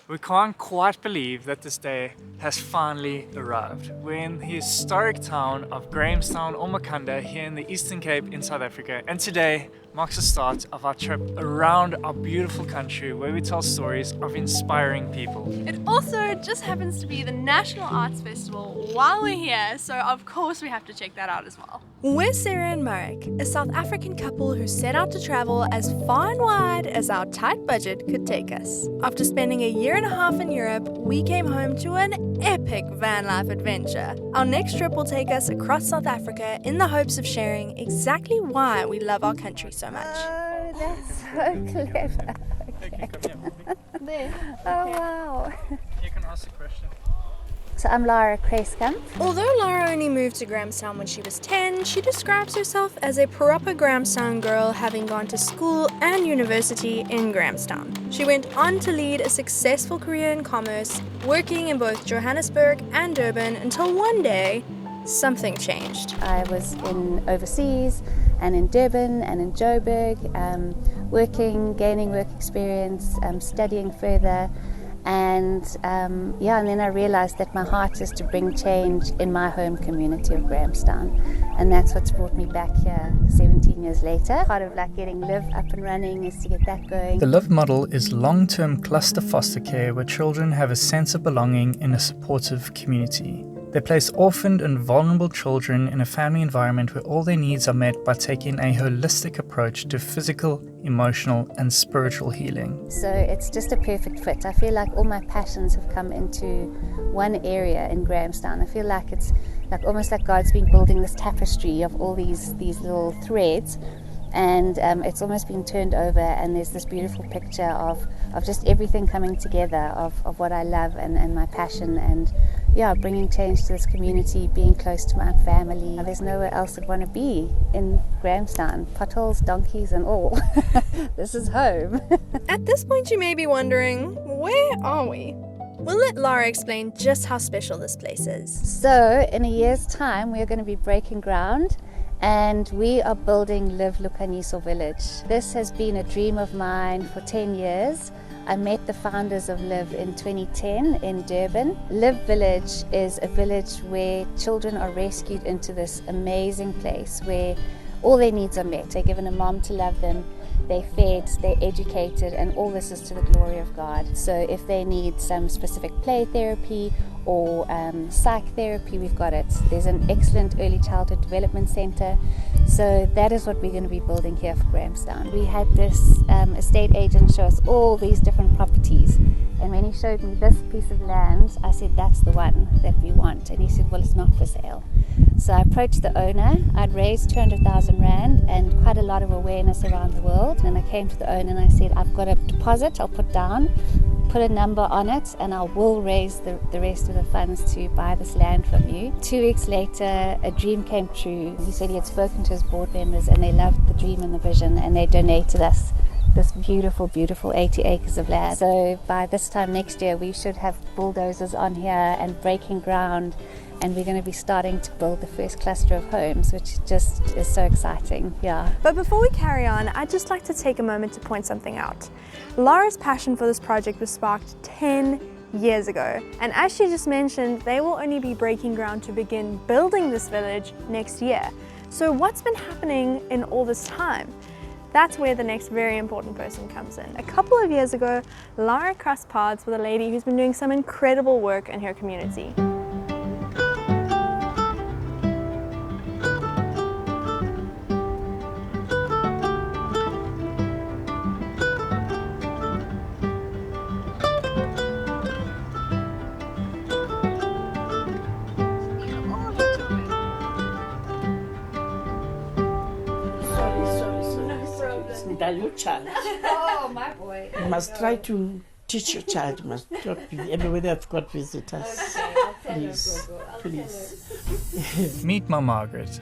We can't quite believe that this day has finally arrived. We're in the historic town of Grahamstown or Makanda here in the Eastern Cape in South Africa, and today marks the start of our trip around our beautiful country where we tell stories of inspiring people. It also just happens to be the National Arts Festival while we're here, so of course we have to check that out as well. We're Sarah and Marek, a South African couple who set out to travel as far and wide as our tight budget could take us. After spending a year and a half in Europe, we came home to an epic van life adventure. Our next trip will take us across South Africa in the hopes of sharing exactly why we love our country so much. Oh, that's so clever. There. Oh, wow. You can ask a question. So I'm Lara Kreiskamp. Although Lara only moved to Grahamstown when she was 10, she describes herself as a proper Grahamstown girl, having gone to school and university in Grahamstown. She went on to lead a successful career in commerce, working in both Johannesburg and Durban until one day, something changed. I was in overseas and in Durban and in Joburg, working, gaining work experience, studying further. And then I realized that my heart is to bring change in my home community of Grahamstown, and that's what's brought me back here 17 years later. Part of like getting Live up and running is to get that going. The Live model is long-term cluster foster care where children have a sense of belonging in a supportive community. They place orphaned and vulnerable children in a family environment where all their needs are met by taking a holistic approach to physical, emotional, and spiritual healing. So it's just a perfect fit. I feel like all my passions have come into one area in Grahamstown. I feel like it's like almost like God's been building this tapestry of all these little threads, and it's almost been turned over, and there's this beautiful picture of just everything coming together of what I love and my passion, and bringing change to this community, being close to my family. There's nowhere else I'd want to be in Grahamstown. Potholes, donkeys and all. This is home. At this point you may be wondering, where are we? We'll let Lara explain just how special this place is. So in a year's time we're going to be breaking ground, and we are building Live Lukhanyiso Village. This has been a dream of mine for 10 years. I met the founders of Live in 2010 in Durban. Live Village is a village where children are rescued into this amazing place where all their needs are met. They're given a mom to love them, they're fed, they're educated, and all this is to the glory of God. So if they need some specific play therapy or psych therapy, we've got it. There's an excellent early childhood development centre. So that is what we're going to be building here for Grahamstown. We had this estate agent show us all these different properties, and when he showed me this piece of land, I said, that's the one that we want. And he said, well, it's not for sale. So I approached the owner. I'd raised 200,000 Rand and quite a lot of awareness around the world, and I came to the owner and I said, I've got a deposit I'll put down, put a number on it, and I will raise the rest of the funds to buy this land from you. 2 weeks later, a dream came true. He said he had spoken to his board members and they loved the dream and the vision, and they donated us this beautiful, beautiful 80 acres of land. So by this time next year, we should have bulldozers on here and breaking ground, and we're going to be starting to build the first cluster of homes, which just is so exciting. Yeah. But before we carry on, I'd just like to take a moment to point something out. Lara's passion for this project was sparked 10 years ago, and as she just mentioned, they will only be breaking ground to begin building this village next year. So what's been happening in all this time? That's where the next very important person comes in. A couple of years ago, Lara crossed paths with a lady who's been doing some incredible work in her community. Your child. Oh, my boy. You must try to teach your child. You must not be everywhere they've got visitors. Please, please. Meet Ma Margaret.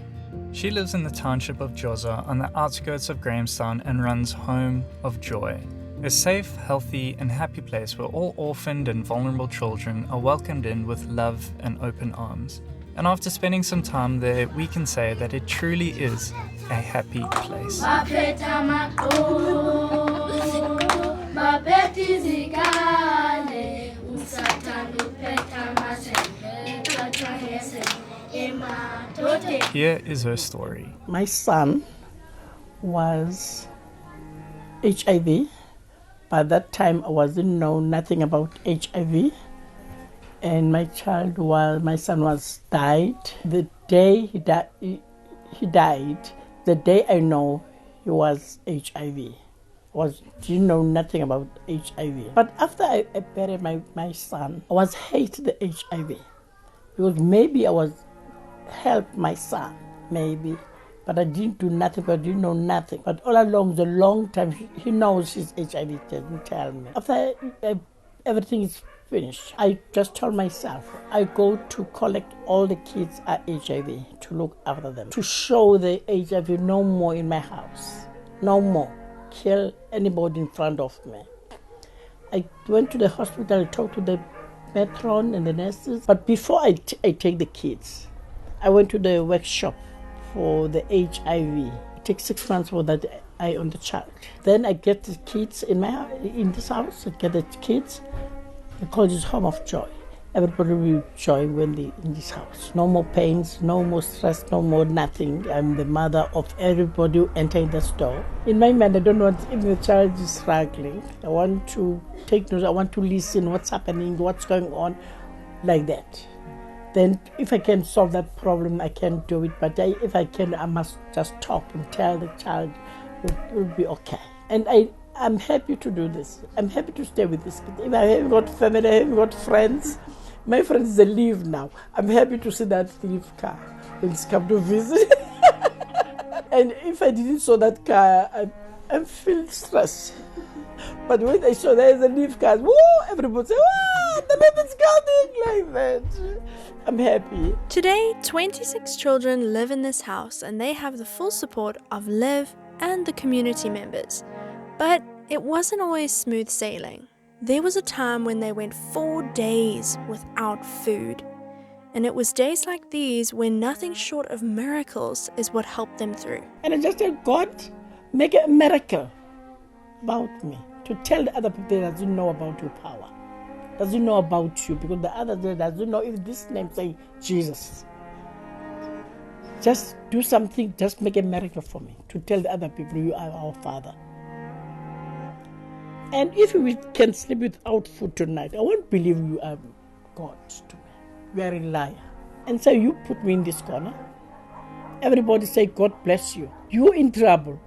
She lives in the township of Joza on the outskirts of Grahamstown and runs Home of Joy, a safe, healthy and happy place where all orphaned and vulnerable children are welcomed in with love and open arms. And after spending some time there, we can say that it truly is a happy place. here is her story. My son was HIV. By that time, I wasn't know nothing about HIV. And my son was died. The day he died, the day I know he was HIV. Didn't know nothing about HIV. But after I buried my son, I was hate the HIV. Because maybe I was help my son, maybe. But I didn't do nothing, but I didn't know nothing. But all along the long time, he knows he's HIV, didn't tell me. After everything is finished, I just told myself, I go to collect all the kids at HIV, to look after them, to show the HIV no more in my house, no more. Kill anybody in front of me. I went to the hospital, talked to the matron and the nurses. But before I take the kids, I went to the workshop for the HIV. It takes 6 months for that eye on the child. Then I get the kids in this house. I get the kids. They call this home of joy. Everybody will joy when they in this house. No more pains, no more stress, no more nothing. I'm the mother of everybody who enters the store. In my mind, I don't want, if the child is struggling, I want to take notes, I want to listen what's happening, what's going on, like that. Then if I can solve that problem, I can do it. But if I can, I must just talk and tell the child it will be okay. And I'm happy to do this. I'm happy to stay with this kid. If I haven't got family, I haven't got friends, my friends, they leave now. I'm happy to see that leave car when it's come to visit. And if I didn't saw that car, I feel stressed. But when I saw there's a leaf car, woo, everybody say, wow, the baby's coming, like that. I'm happy. Today, 26 children live in this house and they have the full support of Liv and the community members. But it wasn't always smooth sailing. There was a time when they went 4 days without food. And it was days like these when nothing short of miracles is what helped them through. And I just said, God, make a miracle about me. To tell the other people that doesn't know about your power. Doesn't know about you. Because the other day doesn't know if this name say Jesus. Just do something, just make a miracle for me. To tell the other people you are our Father. And if we can sleep without food tonight, I won't believe you are God to me. You are a liar. And so you put me in this corner. Everybody say, God bless you. You're in trouble.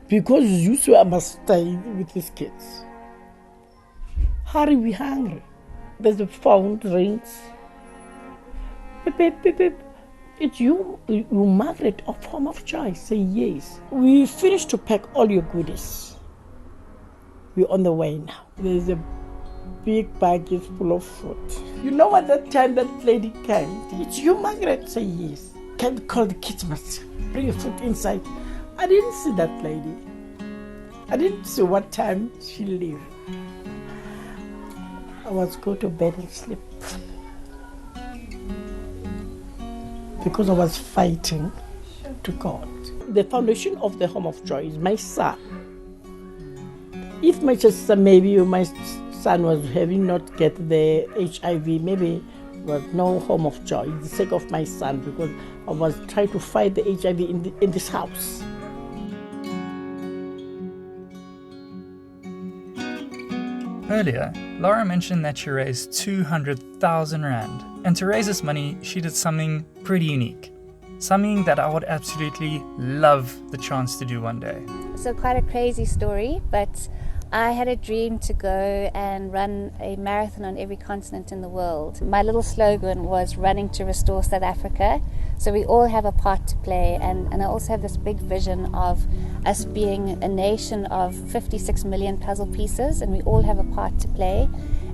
Because you say I must stay with these kids. Hurry, we hungry. There's a phone rings. Beep, beep, beep, beep. It's you Margaret of Home of Joy. Say yes. We finished to pack all your goodies. We're on the way now. There's a big bag full of food. You know what, that time that lady came, it's you, Margaret. Say yes. Can call the kids, must bring your food inside. I didn't see that lady. I didn't see what time she left. I was go to bed and sleep. Because I was fighting to God. The foundation of the Home of Joy is my son. If my sister, maybe my son was having not get the HIV, maybe was no Home of Joy. It's the sake of my son, because I was trying to fight the HIV in this house. Earlier, Lara mentioned that she raised 200,000 Rand, and to raise this money, she did something pretty unique. Something that I would absolutely love the chance to do one day. So quite a crazy story, but I had a dream to go and run a marathon on every continent in the world. My little slogan was running to restore South Africa. So we all have a part to play, and I also have this big vision of us being a nation of 56 million puzzle pieces, and we all have a part to play.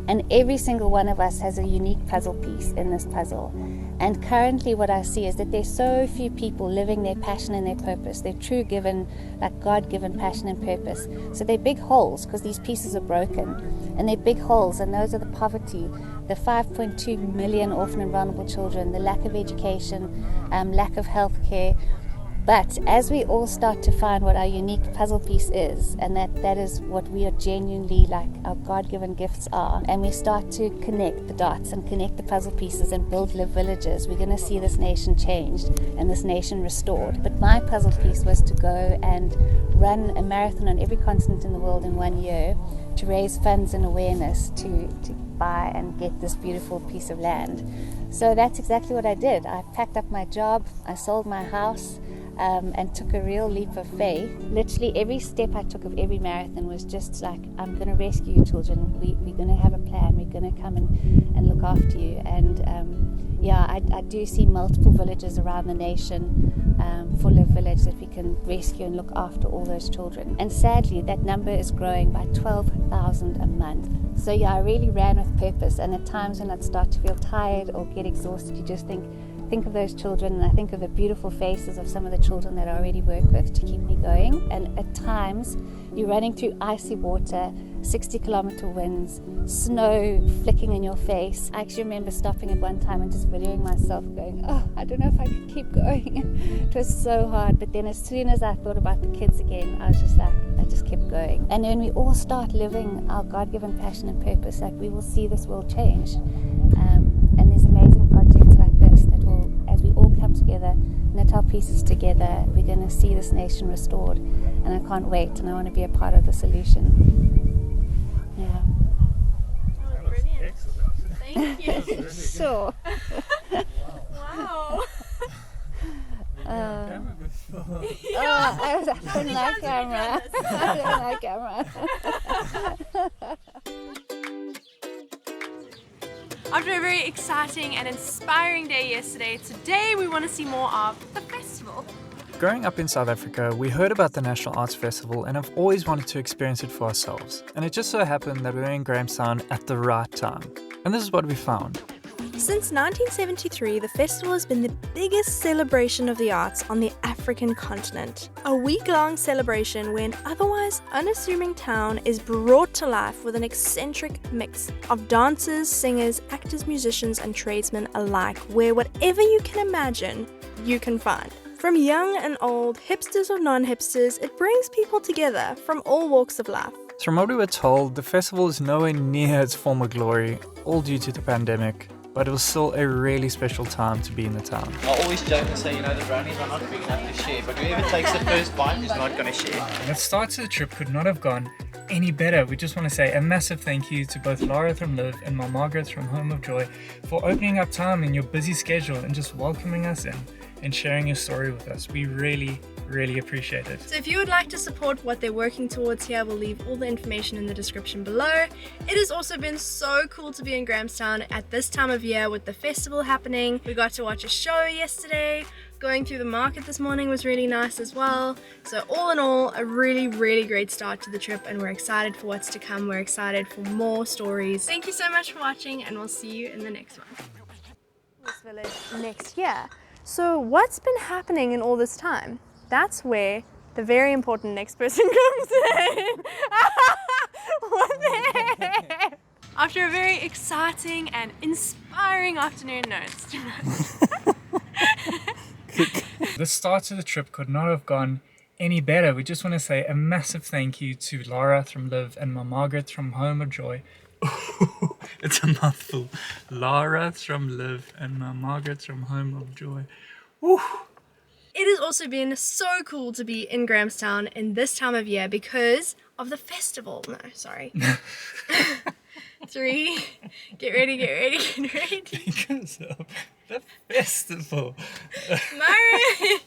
And every single one of us has a unique puzzle piece in this puzzle. And currently what I see is that there's so few people living their passion and their purpose, their true given, like God-given passion and purpose. So they're big holes because these pieces are broken. And they're big holes, and those are the poverty, the 5.2 million orphan and vulnerable children, the lack of education, lack of health care, But as we all start to find what our unique puzzle piece is, and that is what we are genuinely, like our God-given gifts are, and we start to connect the dots and connect the puzzle pieces and build live villages, we're going to see this nation changed and this nation restored. But my puzzle piece was to go and run a marathon on every continent in the world in 1 year to raise funds and awareness to buy and get this beautiful piece of land. So that's exactly what I did. I packed up my job, I sold my house, and took a real leap of faith. Literally every step I took of every marathon was just like, I'm going to rescue you children, we're going to have a plan, we're going to come and look after you. And I do see multiple villages around the nation for Live Village that we can rescue and look after all those children. And sadly that number is growing by 12,000 a month. So I really ran with purpose, and at times when I'd start to feel tired or get exhausted, you just think of those children, and I think of the beautiful faces of some of the children that I already work with to keep me going. And at times you're running through icy water, 60-kilometer winds, snow flicking in your face. I actually remember stopping at one time and just videoing myself going, oh, I don't know if I could keep going. It was so hard. But then as soon as I thought about the kids again, I was just like, I just kept going. And when we all start living our God-given passion and purpose, like, we will see this world change. And there's amazing projects like this that will, as we all come together, knit our pieces together, we're going to see this nation restored. And I can't wait, and I want to be a part of the solution. Yeah. That was brilliant. Thank you. Sure. Wow. I don't like camera. I don't like camera. After a very exciting and inspiring day yesterday, today we want to see more of the festival. Growing up in South Africa, we heard about the National Arts Festival and have always wanted to experience it for ourselves. And it just so happened that we were in Grahamstown at the right time. And this is what we found. Since 1973, the festival has been the biggest celebration of the arts on the African continent. A week-long celebration where an otherwise unassuming town is brought to life with an eccentric mix of dancers, singers, actors, musicians, and tradesmen alike, where whatever you can imagine, you can find. From young and old, hipsters or non-hipsters, it brings people together from all walks of life. So from what we were told, the festival is nowhere near its former glory, all due to the pandemic. But it was still a really special time to be in the town. I always joke and say, the brownies are not big enough to share, but whoever takes the first bite is not going to share. And the start to the trip could not have gone any better. We just want to say a massive thank you to both Lara from Live and my Margaret from Home of Joy for opening up time in your busy schedule and just welcoming us in and sharing your story with us. We really appreciate it. So if you would like to support what they're working towards here, we'll leave all the information in the description below. It has also been so cool to be in Grahamstown at this time of year with the festival happening. We got to watch a show yesterday. Going through the market this morning was really nice as well. So all in all, a really great start to the trip, and we're excited for what's to come. We're excited for more stories. Thank you so much for watching, and we'll see you in the next one. This village next year. So what's been happening in all this time? That's where the very important next person comes in. What the heck? After a very exciting and inspiring afternoon, no, it's too much. The start to the trip could not have gone any better. We just want to say a massive thank you to Lara from Live and my Margaret from Home of Joy. It's a mouthful. Lara from Live and my Margaret from Home of Joy. Woo. It has also been so cool to be in Grahamstown in this time of year because of the festival. No, sorry. 3, get ready. Because of the festival. Marek!